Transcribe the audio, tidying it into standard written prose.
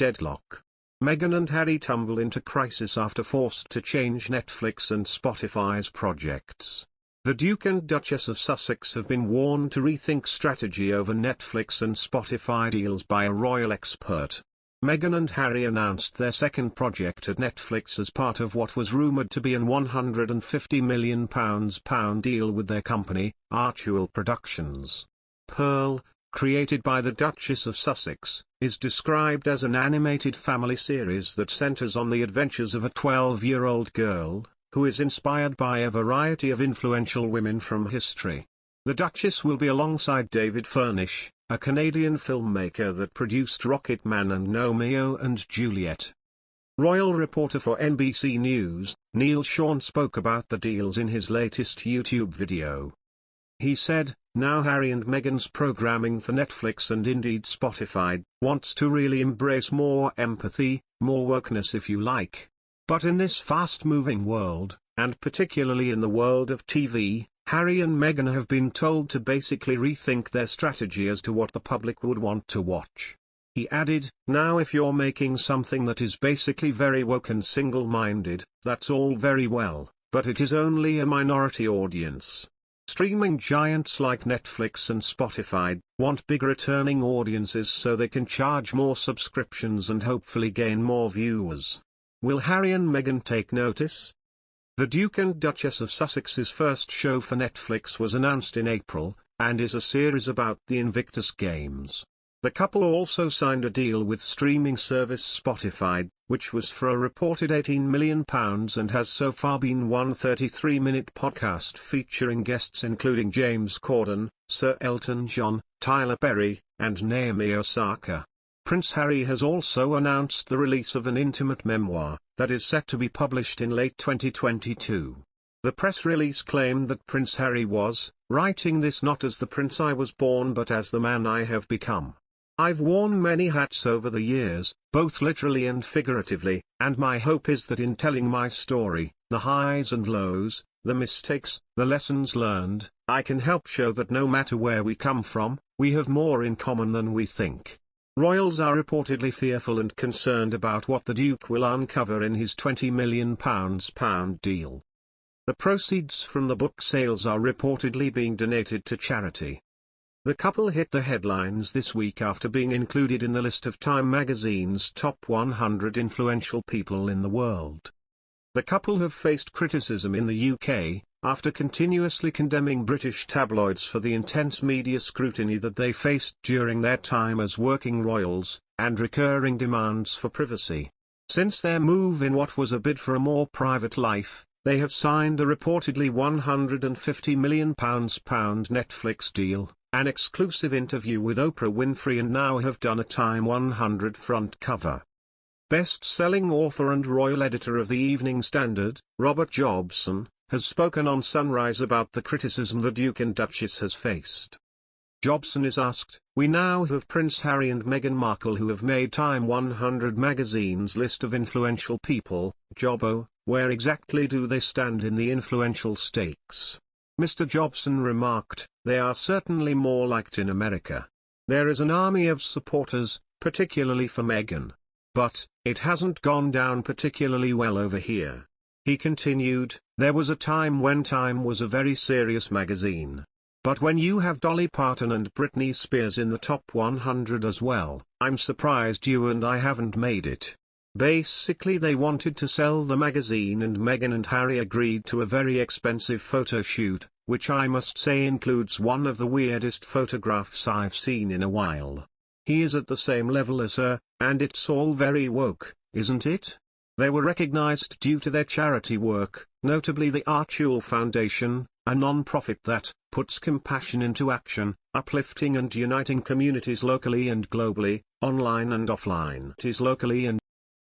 Deadlock. Meghan and Harry tumble into crisis after forced to change Netflix and Spotify's projects. The Duke and Duchess of Sussex have been warned to rethink strategy over Netflix and Spotify deals by a royal expert. Meghan and Harry announced their second project at Netflix as part of what was rumoured to be an £150 million deal with their company, Archie Productions. Pearl, created by the Duchess of Sussex, is described as an animated family series that centres on the adventures of a 12-year-old girl, who is inspired by a variety of influential women from history. The Duchess will be alongside David Furnish, a Canadian filmmaker that produced Rocket Man and Romeo and Juliet. Royal reporter for NBC News, Neil Sean spoke about the deals in his latest YouTube video. He said, "Now Harry and Meghan's programming for Netflix and indeed Spotify wants to really embrace more empathy, more wokeness if you like. But in this fast-moving world, and particularly in the world of TV, Harry and Meghan have been told to basically rethink their strategy as to what the public would want to watch." He added, "Now if you're making something that is basically very woke and single-minded, that's all very well, but it is only a minority audience. Streaming giants like Netflix and Spotify want big returning audiences so they can charge more subscriptions and hopefully gain more viewers. Will Harry and Meghan take notice?" The Duke and Duchess of Sussex's first show for Netflix was announced in April, and is a series about the Invictus Games. The couple also signed a deal with streaming service Spotify, which was for a reported £18 million and has so far been one 33-minute podcast featuring guests including James Corden, Sir Elton John, Tyler Perry, and Naomi Osaka. Prince Harry has also announced the release of an intimate memoir that is set to be published in late 2022. The press release claimed that Prince Harry was writing this not as the prince I was born but as the man I have become. "I've worn many hats over the years, both literally and figuratively, and my hope is that in telling my story, the highs and lows, the mistakes, the lessons learned, I can help show that no matter where we come from, we have more in common than we think." Royals are reportedly fearful and concerned about what the Duke will uncover in his £20 million deal. The proceeds from the book sales are reportedly being donated to charity. The couple hit the headlines this week after being included in the list of Time magazine's top 100 influential people in the world. The couple have faced criticism in the UK, after continuously condemning British tabloids for the intense media scrutiny that they faced during their time as working royals, and recurring demands for privacy. Since their move in what was a bid for a more private life, they have signed a reportedly £150 million Netflix deal, an exclusive interview with Oprah Winfrey, and now have done a Time 100 front cover. Best-selling author and royal editor of the Evening Standard, Robert Jobson, has spoken on Sunrise about the criticism the Duke and Duchess has faced. Jobson is asked, "We now have Prince Harry and Meghan Markle who have made Time 100 magazine's list of influential people, Jobbo, where exactly do they stand in the influential stakes?" Mr. Jobson remarked, "They are certainly more liked in America. There is an army of supporters, particularly for Meghan. But, it hasn't gone down particularly well over here." He continued, "There was a time when Time was a very serious magazine. But when you have Dolly Parton and Britney Spears in the top 100 as well, I'm surprised you and I haven't made it." Basically they wanted to sell the magazine and Meghan and Harry agreed to a very expensive photo shoot, which I must say includes one of the weirdest photographs I've seen in a while. He is at the same level as her, and it's all very woke, isn't it? They were recognized due to their charity work, notably the Archie Foundation, a non-profit that puts compassion into action, uplifting and uniting communities locally and globally, online and offline. It is locally and